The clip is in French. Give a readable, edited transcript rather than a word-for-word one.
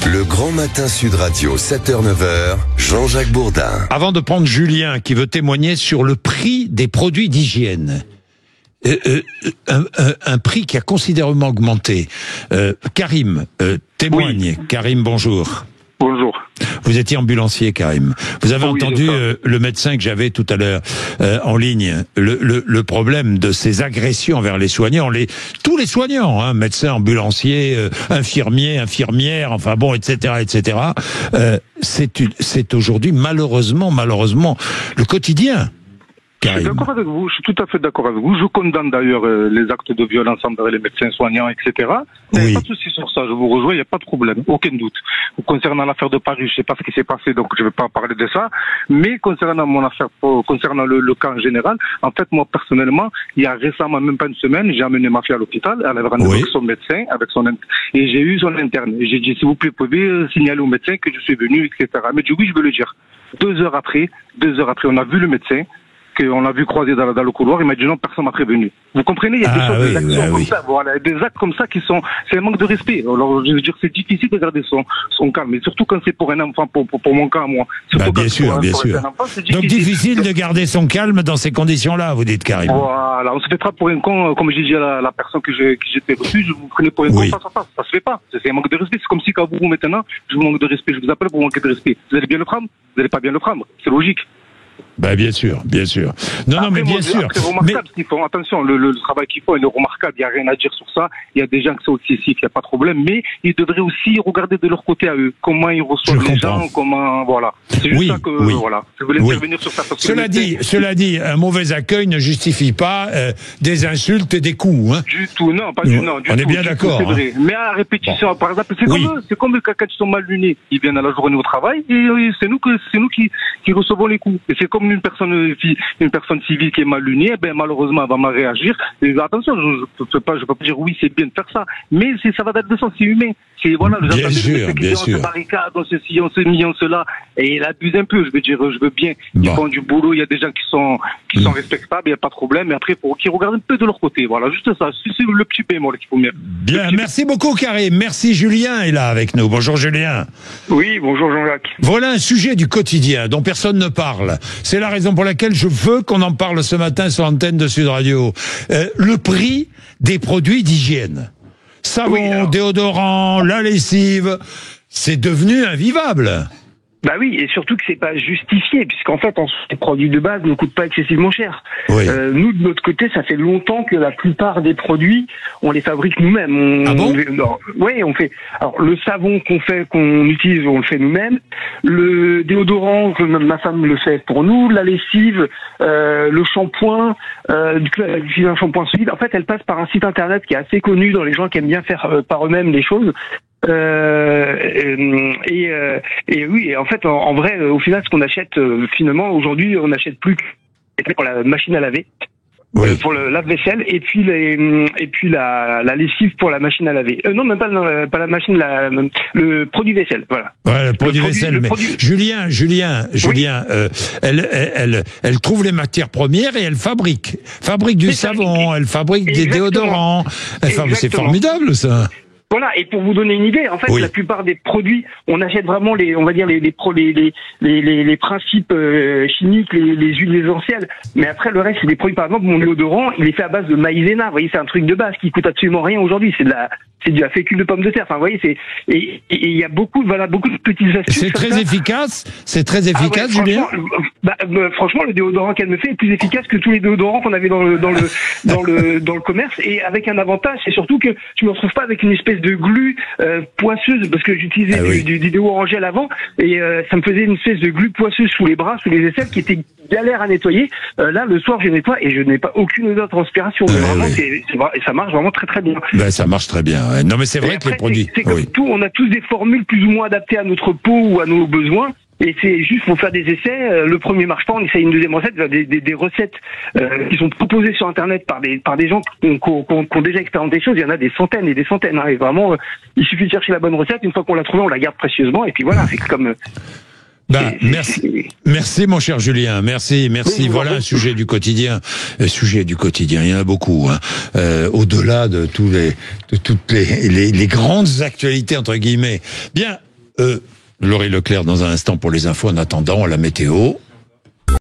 Le Grand Matin Sud Radio, 7h-9h, Jean-Jacques Bourdin. Avant de prendre Julien qui veut témoigner sur le prix des produits d'hygiène, un prix qui a considérablement augmenté. Karim témoigne. Oui. Karim, bonjour. Bonjour. Vous étiez ambulancier, Karim. Vous avez entendu le médecin que j'avais tout à l'heure en ligne. Le problème de ces agressions envers les soignants, tous les soignants, hein, médecins, ambulanciers, infirmiers, infirmières, enfin bon, etc., etc. C'est aujourd'hui malheureusement le quotidien. Je suis d'accord avec vous, je suis tout à fait d'accord avec vous. Je condamne d'ailleurs les actes de violence envers les médecins soignants, etc. Il n'y a pas de souci sur ça, je vous rejoins, il n'y a pas de problème, aucun doute. Concernant l'affaire de Paris, je ne sais pas ce qui s'est passé, donc je ne vais pas parler de ça. Mais concernant mon affaire, concernant le cas en général, en fait, moi personnellement, il y a récemment, même pas une semaine, j'ai amené ma fille à l'hôpital, elle avait rendez-vous avec son médecin, et j'ai eu son interne. Et j'ai dit, s'il vous plaît, vous pouvez signaler au médecin que je suis venu, etc. Mais du coup, je veux le dire. 2 heures après, on a vu le médecin. On l'a vu croiser dans le couloir, il m'a dit non, personne m'a prévenu. Vous comprenez, il y a des choses, des actions comme ça, voilà, des actes comme ça qui sont, c'est un manque de respect. Alors, je veux dire, c'est difficile de garder son calme, mais surtout quand c'est pour un enfant, pour mon cas, moi. Bien sûr. Enfant, donc difficile de garder son calme dans ces conditions-là, vous dites, Karim. Voilà, on se fait pour un con, comme j'ai dit à la personne que j'étais reçue, je vous prenais pour un con face à face. Ça se fait pas. C'est un manque de respect. C'est comme si quand vous maintenant, je vous manque de respect, je vous appelle pour manquer de respect. Vous allez bien le prendre? Vous allez pas bien le prendre. C'est logique. Ben bien sûr. Non, mais bien sûr. C'est remarquable ce qu'ils font. Attention, le travail qu'ils font est remarquable. Il n'y a rien à dire sur ça. Il y a des gens qui sont excessifs, il n'y a pas de problème. Mais ils devraient aussi regarder de leur côté à eux. Comment ils reçoivent les gens, voilà. C'est juste ça que, voilà. Je voulais intervenir sur ça. Parce que cela dit, un mauvais accueil ne justifie pas des insultes et des coups, hein. Du tout, non, pas du non. On est bien d'accord. C'est vrai. Mais à la répétition, par exemple, c'est comme eux, quand ils sont mal lunés. Ils viennent à la journée au travail et c'est nous qui recevons les coups. Et c'est comme une personne civile qui est mal lunée, malheureusement, elle va mal réagir. Et attention, je peux pas dire oui, c'est bien de faire ça. Mais ça va dans le sens, c'est humain. C'est, voilà, bien sûr. On se barricade, on se ci, on se mis, on se là. Et il abuse un peu, je veux bien. Ils font du boulot, il y a des gens qui sont respectables, il n'y a pas de problème. Mais après, pour qu'ils regardent un peu de leur côté. Voilà, juste ça. C'est le petit bémol qu'il faut mettre. Bien, merci beaucoup, Karim. Merci, Julien est là avec nous. Bonjour, Julien. Oui, bonjour, Jean-Jacques. Voilà un sujet du quotidien dont personne ne parle. C'est la raison pour laquelle je veux qu'on en parle ce matin sur l'antenne de Sud Radio. Le prix des produits d'hygiène. Savon, déodorant, la lessive, c'est devenu invivable. Bah oui, et surtout que c'est pas justifié, puisqu'en fait, les produits de base ne coûtent pas excessivement cher. Oui. Nous, de notre côté, ça fait longtemps que la plupart des produits, on les fabrique nous-mêmes. Oui, on fait. Alors, le savon qu'on utilise, on le fait nous-mêmes. Le déodorant, ma femme le fait pour nous. La lessive, le shampoing, du coup, elle utilise un shampoing solide. En fait, elle passe par un site internet qui est assez connu dans les gens qui aiment bien faire par eux-mêmes les choses. Et oui, en fait, en vrai, au final, ce qu'on achète, finalement, aujourd'hui, on n'achète plus que pour la machine à laver, pour le lave-vaisselle, et puis la lessive pour la machine à laver. Non, même pas la machine, le produit vaisselle, voilà. Ouais, le produit vaisselle. Julien, elle trouve les matières premières et elle fabrique du savon, elle fabrique des déodorants. C'est formidable, ça. Voilà, et pour vous donner une idée, en fait, la plupart des produits, on achète vraiment les principes chimiques, les huiles essentielles, mais après le reste, c'est des produits, par exemple, mon déodorant, il est fait à base de maïzena, vous voyez, c'est un truc de base qui coûte absolument rien aujourd'hui, c'est de la fécule de pomme de terre, enfin, vous voyez, et il y a beaucoup de petites astuces. C'est très efficace, Julien. Franchement, le déodorant qu'elle me fait est plus efficace que tous les déodorants qu'on avait dans le commerce, et avec un avantage, c'est surtout que tu ne me retrouves pas avec une espèce de glu poisseuse, parce que j'utilisais du déo orangel avant, et ça me faisait une espèce de glu poisseuse sous les bras, sous les aisselles, qui était galère à nettoyer. Là, le soir, je nettoie et je n'ai pas aucune odeur de transpiration. Vraiment, c'est vrai, et ça marche vraiment très très bien. Ça marche très bien. Non, mais c'est vrai que les produits. C'est comme tout, on a tous des formules plus ou moins adaptées à notre peau ou à nos besoins. Et c'est juste pour faire des essais. Le premier marche pas, on essaye une deuxième recette, des recettes qui sont proposées sur Internet par des gens qui ont déjà expérimenté des choses. Il y en a des centaines et des centaines. Hein, et vraiment, il suffit de chercher la bonne recette. Une fois qu'on l'a trouvée, on la garde précieusement. Et puis voilà, c'est comme. Merci mon cher Julien, merci. Voilà un sujet du quotidien. Il y en a beaucoup, hein. Au-delà de toutes les grandes actualités entre guillemets. Bien. Laurie Leclerc dans un instant pour les infos. En attendant, la météo.